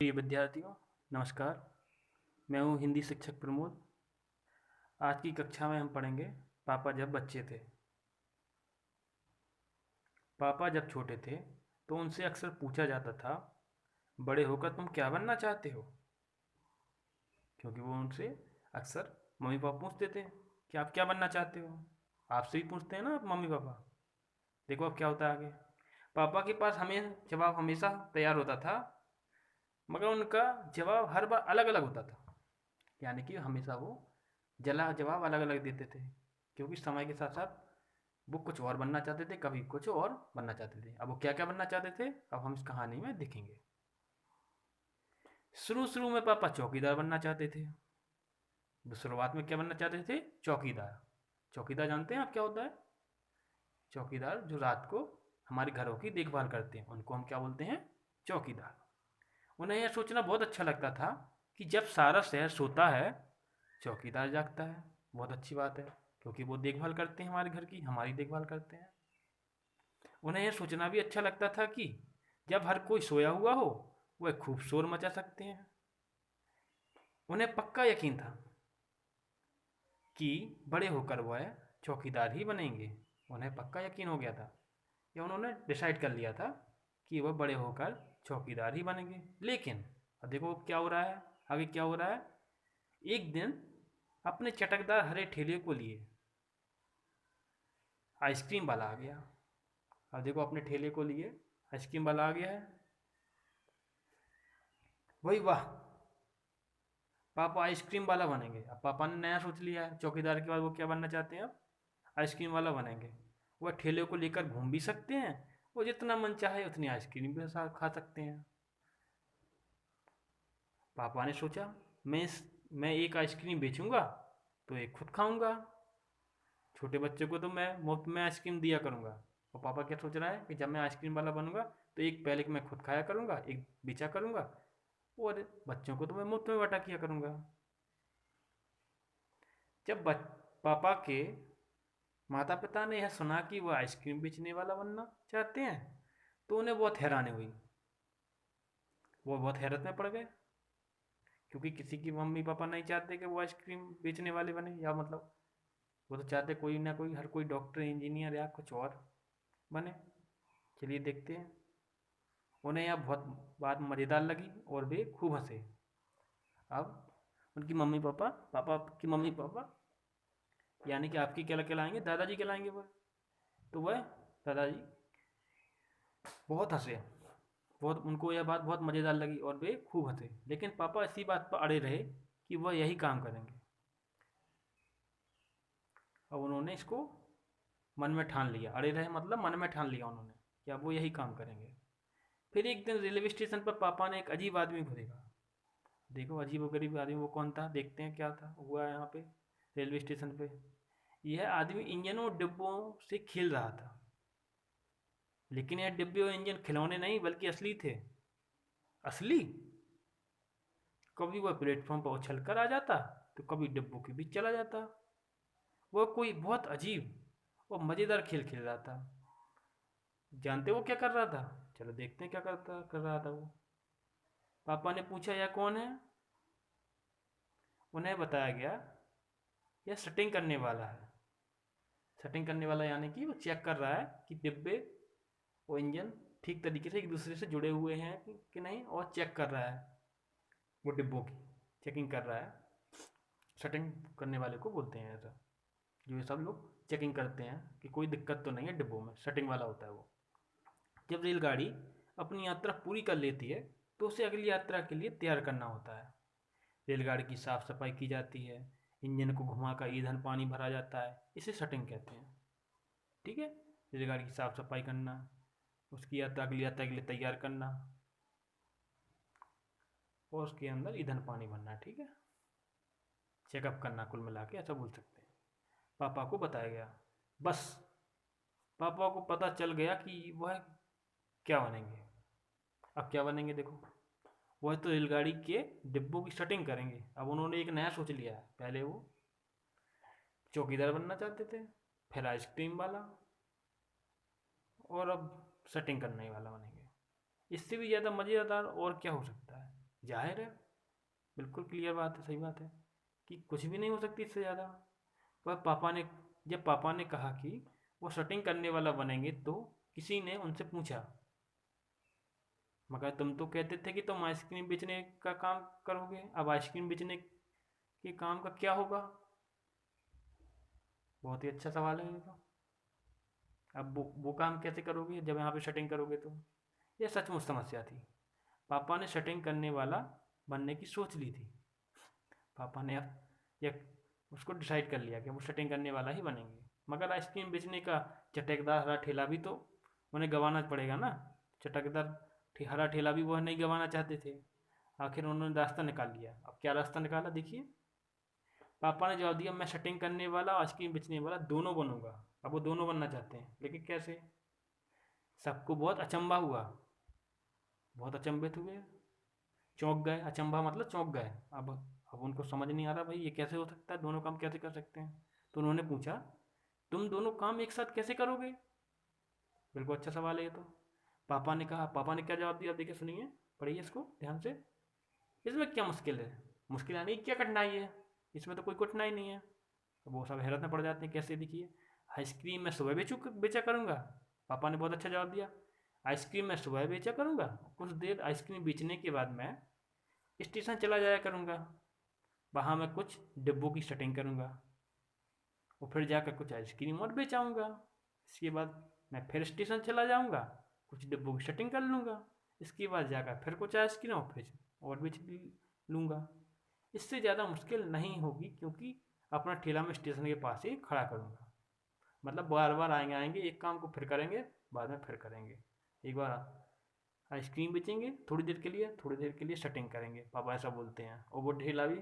प्रिय विद्यार्थियों, नमस्कार। मैं हूँ हिंदी शिक्षक प्रमोद। आज की कक्षा में हम पढ़ेंगे पापा जब बच्चे थे। पापा जब छोटे थे तो उनसे अक्सर पूछा जाता था, बड़े होकर तुम क्या बनना चाहते हो? क्योंकि वो उनसे अक्सर मम्मी पापा पूछते थे कि आप क्या बनना चाहते हो। आपसे भी पूछते हैं ना मम्मी पापा। देखो अब क्या होता है आगे। पापा के पास हमें जवाब हमेशा तैयार होता था, मगर उनका जवाब हर बार अलग अलग होता था। यानी कि हमेशा वो जला जवाब अलग अलग देते थे, क्योंकि समय के साथ साथ वो कुछ और बनना चाहते थे, कभी कुछ और बनना चाहते थे। अब वो क्या क्या बनना चाहते थे, अब हम इस कहानी में देखेंगे। शुरू शुरू में पापा चौकीदार बनना चाहते थे। वो शुरुआत में क्या बनना चाहते थे? चौकीदार। चौकीदार जानते हैं आप क्या होता है? चौकीदार जो रात को हमारे घरों की देखभाल करते हैं, उनको हम क्या बोलते हैं? चौकीदार। उन्हें यह सोचना बहुत अच्छा लगता था कि जब सारा शहर सोता है, चौकीदार जागता है। बहुत अच्छी बात है, क्योंकि वो देखभाल करते हैं हमारे घर की, हमारी देखभाल करते हैं। उन्हें यह सोचना भी अच्छा लगता था कि जब हर कोई सोया हुआ हो, वह खूब शोर मचा सकते हैं। उन्हें पक्का यकीन था कि बड़े होकर वह चौकीदार ही बनेंगे। उन्हें पक्का यकीन हो गया था, या उन्होंने डिसाइड कर लिया था कि वह बड़े होकर चौकीदार ही बनेंगे। लेकिन अब देखो क्या हो रहा है, आगे क्या हो रहा है। एक दिन अपने चटकदार हरे ठेले को लिए आइसक्रीम वाला आ गया। अब देखो अपने ठेले को लिए आइसक्रीम वाला आ गया है। वही वाह, पापा आइसक्रीम वाला बनेंगे। अब पापा ने नया सोच लिया है, चौकीदार के बाद वो क्या बनना चाहते हैं? अब आइसक्रीम वाला बनेंगे। वह ठेले को लेकर घूम भी सकते हैं, वो जितना मन चाहे उतनी आइसक्रीम भी खा सकते हैं। पापा ने सोचा, मैं एक आइसक्रीम बेचूंगा तो एक खुद खाऊंगा। छोटे बच्चे को तो मैं मुफ्त में आइसक्रीम दिया करूंगा। और पापा क्या सोच रहा है कि जब मैं आइसक्रीम वाला बनूंगा तो एक पहले मैं खुद खाया करूंगा, एक बेचा करूंगा, और बच्चों को तो मैं मुफ्त में बटा किया करूंगा। जब पापा के माता पिता ने यह सुना कि वह आइसक्रीम बेचने वाला बनना चाहते हैं, तो उन्हें बहुत हैरानी हुई। वो बहुत हैरत में पड़ गए, क्योंकि किसी की मम्मी पापा नहीं चाहते कि वो आइसक्रीम बेचने वाले बने, या मतलब वो तो चाहते कोई ना कोई, हर कोई डॉक्टर इंजीनियर या कुछ और बने। चलिए देखते हैं। उन्हें यह बहुत बात मज़ेदार लगी और वे खूब हंसे। अब उनकी मम्मी पापा, पापा की मम्मी पापा, यानी कि आपकी क्या कहलाएंगे? दादाजी कहलाएंगे वह। तो वह दादाजी बहुत हंसे। बहुत उनको यह बात बहुत मज़ेदार लगी और वे खूब हंसे। लेकिन पापा इसी बात पर अड़े रहे कि वह यही काम करेंगे। अब उन्होंने इसको मन में ठान लिया। अड़े रहे मतलब मन में ठान लिया उन्होंने कि अब वो यही काम करेंगे। फिर एक दिन रेलवे स्टेशन पर पापा ने एक अजीब आदमी को देखा। देखो अजीब व गरीब आदमी वो कौन था, देखते हैं क्या था हुआ यहाँ पे रेलवे स्टेशन पे। यह आदमी इंजनों और डिब्बों से खेल रहा था। लेकिन यह डिब्बे और इंजन खिलौने नहीं बल्कि असली थे। असली। कभी वह प्लेटफॉर्म पर उछल कर आ जाता, तो कभी डिब्बों के बीच चला जाता। वह कोई बहुत अजीब और मज़ेदार खेल खेल रहा था। जानते वो क्या कर रहा था? चलो देखते हैं क्या कर रहा था वो। पापा ने पूछा, यह कौन है? उन्हें बताया गया, यह सेटिंग करने वाला है। सेटिंग करने वाला यानी कि वो चेक कर रहा है कि डिब्बे और इंजन ठीक तरीके से एक दूसरे से जुड़े हुए हैं कि नहीं, और चेक कर रहा है। वो डिब्बों की चेकिंग कर रहा है। सेटिंग करने वाले को बोलते हैं ऐसा। जो ये सब लोग चेकिंग करते हैं कि कोई दिक्कत तो नहीं है डिब्बों में, सेटिंग वाला होता है वो। जब रेलगाड़ी अपनी यात्रा पूरी कर लेती है, तो उसे अगली यात्रा के लिए तैयार करना होता है। रेलगाड़ी की साफ सफाई की जाती है, इंजन को घुमाकर ईंधन पानी भरा जाता है, इसे शटिंग कहते हैं। ठीक है। रेलगाड़ी की साफ सफाई करना, उसकी यात्रा अगली यात्रा के लिए तैयार करना, और उसके अंदर ईंधन पानी भरना। ठीक है। चेकअप करना, कुल मिला के ऐसा बोल सकते हैं। पापा को बताया गया। बस पापा को पता चल गया कि वह क्या बनेंगे। अब क्या बनेंगे देखो। वह तो रेलगाड़ी के डिब्बों की शटिंग करेंगे। अब उन्होंने एक नया सोच लिया है। पहले वो चौकीदार बनना चाहते थे, फिर आइसक्रीम वाला, और अब सेटिंग करने वाला बनेंगे। इससे भी ज़्यादा मज़ेदार और क्या हो सकता है। जाहिर है, बिल्कुल क्लियर बात है, सही बात है कि कुछ भी नहीं हो सकती इससे ज़्यादा। वह पापा ने जब पापा ने कहा कि वो शूटिंग करने वाला बनेंगे तो किसी ने उनसे पूछा, मगर तुम तो कहते थे कि तुम आइसक्रीम बेचने का काम करोगे, अब आइसक्रीम बेचने के काम का क्या होगा? बहुत ही अच्छा सवाल है ये तो। अब वो काम कैसे करोगे जब यहाँ पे शटिंग करोगे तो? ये सचमुच समस्या थी। पापा ने शटिंग करने वाला बनने की सोच ली थी। पापा ने अब एक उसको डिसाइड कर लिया कि वो शटिंग करने वाला ही बनेंगे, मगर आइसक्रीम बेचने का चटकदार हरा ठेला भी तो उन्हें गंवाना पड़ेगा ना। चटकदार हरा ठेला भी वह नहीं गंवाना चाहते थे। आखिर उन्होंने रास्ता निकाल लिया। अब क्या रास्ता निकाला देखिए। पापा ने जवाब दिया, मैं शटिंग करने वाला और आइसक्रीम बेचने वाला दोनों बनूंगा। अब वो दोनों बनना चाहते हैं, लेकिन कैसे? सबको बहुत अचंभा हुआ, बहुत अचंभित हुए, चौंक गए। अचंभा मतलब चौंक गए। अब उनको समझ नहीं आ रहा, भाई ये कैसे हो सकता है, दोनों काम कैसे कर सकते हैं? तो उन्होंने पूछा, तुम दोनों काम एक साथ कैसे करोगे? बिल्कुल अच्छा सवाल है ये तो। पापा ने कहा, पापा ने क्या जवाब दिया, देखिए सुनिए, पढ़िए इसको ध्यान से। इसमें क्या मुश्किल है? मुश्किल यानी क्या कठिनाई है? इसमें तो कोई कठिनाई नहीं है। तो वो सब हैरत में पड़ जाते हैं, कैसे? देखिए, आइसक्रीम मैं सुबह बेचा करूँगा। पापा ने बहुत अच्छा जवाब दिया। आइसक्रीम मैं सुबह बेचा करूँगा, कुछ देर आइसक्रीम बेचने के बाद मैं स्टेशन चला जाया करूँगा। वहाँ मैं कुछ डिब्बों की सेटिंग करूँगा और फिर जाकर कुछ आइसक्रीम और बेच आऊँगा। इसके बाद मैं फिर स्टेशन चला जाऊँगा, कुछ डिब्बों की सेटिंग कर लूँगा। इसके बाद जाकर फिर कुछ आइसक्रीम और फिर और बेच लूँगा। इससे ज़्यादा मुश्किल नहीं होगी, क्योंकि अपना ठेला मैं स्टेशन के पास ही खड़ा करूँगा। मतलब बार बार आएंगे एक काम को फिर करेंगे, बाद में फिर करेंगे। एक बार आइसक्रीम बेचेंगे थोड़ी देर के लिए, थोड़ी देर के लिए शटिंग करेंगे, पापा ऐसा बोलते हैं। और वो ठेला भी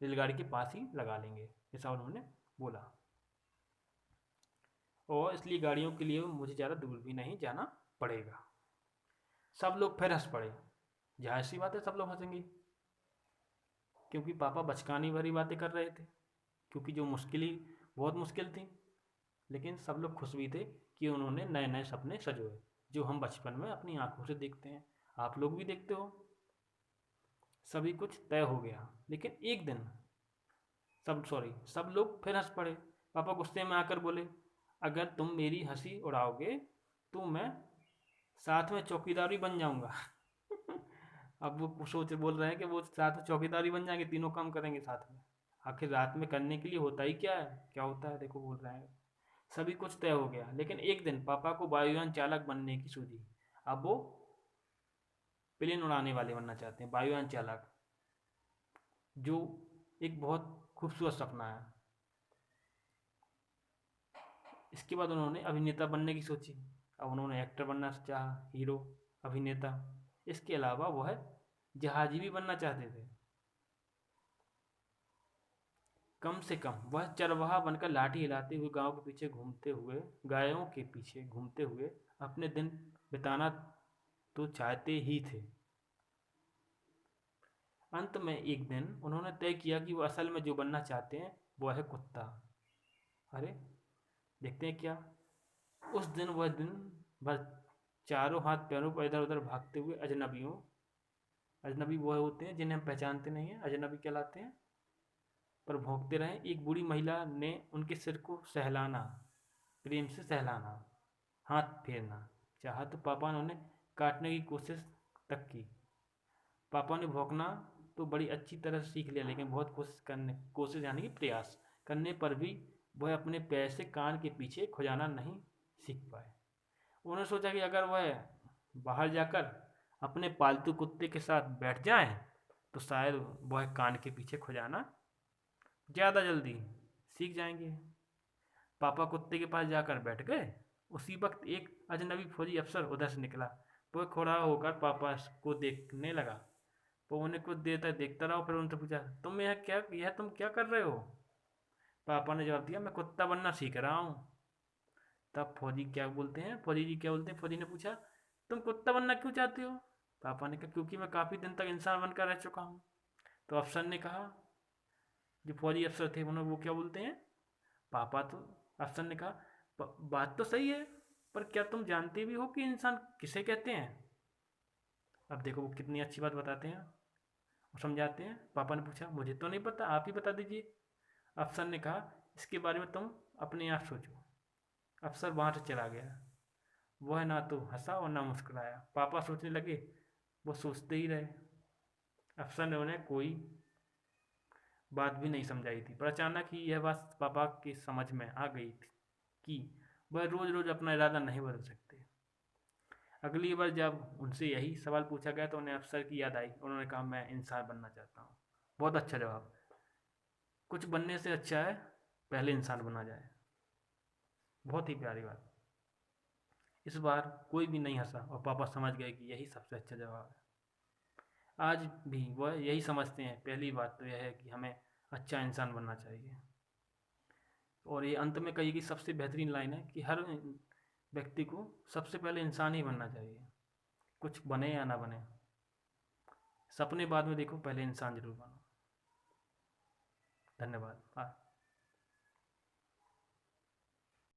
रेलगाड़ी के पास ही लगा लेंगे, ऐसा उन्होंने बोला। और इसलिए गाड़ियों के लिए मुझे ज़्यादा दूर भी नहीं जाना पड़ेगा। सब लोग फिर हंस पड़े। जाहिर सी बात है, सब लोग हंसेंगे, क्योंकि पापा बचकानी भरी बातें कर रहे थे, क्योंकि जो मुश्किल ही बहुत मुश्किल थी। लेकिन सब लोग खुश भी थे कि उन्होंने नए नए सपने सजोए, जो हम बचपन में अपनी आंखों से देखते हैं, आप लोग भी देखते हो। सभी कुछ तय हो गया, लेकिन एक दिन सब लोग फिर हंस पड़े। पापा गुस्से में आकर बोले, अगर तुम मेरी हंसी उड़ाओगे तो मैं साथ में चौकीदार भी बन जाऊंगा। अब वो सोच बोल रहे हैं कि वो साथ में चौकीदार ही बन जाएंगे, तीनों काम करेंगे साथ में। आखिर रात में करने के लिए होता ही क्या है, क्या होता है, देखो बोल रहे हैं। सभी कुछ तय हो गया, लेकिन एक दिन पापा को वायुयान चालक बनने की सूझी। अब वो प्लेन उड़ाने वाले बनना चाहते हैं, वायुयान चालक, जो एक बहुत खूबसूरत सपना है। इसके बाद उन्होंने अभिनेता बनने की सोची। अब उन्होंने एक्टर बनना चाहा, हीरो, अभिनेता। इसके अलावा वह जहाजी भी बनना चाहते थे। कम से कम वह चरवाहा बनकर लाठी हिलाते हुए गांव के पीछे घूमते हुए, गायों के पीछे घूमते हुए अपने दिन बिताना तो चाहते ही थे। अंत में एक दिन उन्होंने तय किया कि वो असल में जो बनना चाहते हैं वो है कुत्ता। अरे, देखते हैं क्या। उस दिन वह दिन भर चारों हाथ पैरों पर इधर उधर भागते हुए अजनबियों, अजनबी वो होते हैं जिन्हें हम पहचानते नहीं हैं, अजनबी कहलाते हैं, पर भौंकते रहे। एक बूढ़ी महिला ने उनके सिर को सहलाना, प्रेम से सहलाना, हाथ फेरना चाहा तो पापा ने उन्हें काटने की कोशिश तक की। पापा ने भौंकना तो बड़ी अच्छी तरह से सीख लिया, लेकिन बहुत कोशिश यानी कि प्रयास करने पर भी वह अपने पैर से कान के पीछे खुजाना नहीं सीख पाए। उन्होंने सोचा कि अगर वह बाहर जाकर अपने पालतू कुत्ते के साथ बैठ जाएं तो शायद वह कान के पीछे खुजाना ज़्यादा जल्दी सीख जाएंगे। पापा कुत्ते के पास जाकर बैठ गए। उसी वक्त एक अजनबी फौजी अफसर उधर से निकला। वह खड़ा होकर पापा को देखने लगा। वो उन्हें कुछ देर तक देखता रहा, फिर उनसे पूछा, तुम क्या कर रहे हो? पापा ने जवाब दिया, मैं कुत्ता बनना सीख रहा हूँ। तब फौजी जी क्या बोलते हैं, फौजी ने पूछा, तुम कुत्ता बनना क्यों चाहते हो? पापा ने कहा, क्योंकि मैं काफ़ी दिन तक इंसान बनकर रह चुका हूँ। तो अफसर ने कहा, जो फौजी अफसर थे उन्होंने वो क्या बोलते हैं, पापा तो अफसर ने कहा, बात तो सही है, पर क्या तुम जानते भी हो कि इंसान किसे कहते हैं? अब देखो वो कितनी अच्छी बात बताते हैं। समझाते हैं। पापा ने पूछा, मुझे तो नहीं पता, आप ही बता दीजिए। अफसर ने कहा, इसके बारे में तुम अपने आप सोचो। अफसर वहाँ से चला गया। वह ना तो हंसा और ना मुस्कुराया। पापा सोचने लगे, वो सोचते ही रहे। अफसर ने उन्हें कोई बात भी नहीं समझाई थी, पर अचानक ही यह बात पापा की समझ में आ गई थी कि वह रोज रोज अपना इरादा नहीं बदल सकते। अगली बार जब उनसे यही सवाल पूछा गया तो उन्हें अफसर की याद आई। उन्होंने कहा, मैं इंसान बनना चाहता हूँ। बहुत अच्छा जवाब। कुछ बनने से अच्छा है पहले इंसान बना जाए। बहुत ही प्यारी बात। इस बार कोई भी नहीं हंसा और पापा समझ गए कि यही सबसे अच्छा जवाब है। आज भी वह यही समझते हैं। पहली बात तो यह है कि हमें अच्छा इंसान बनना चाहिए। और ये अंत में कही गई सबसे बेहतरीन लाइन है कि हर व्यक्ति को सबसे पहले इंसान ही बनना चाहिए। कुछ बने या ना बने, सपने बाद में देखो, पहले इंसान जरूर बनो। धन्यवाद।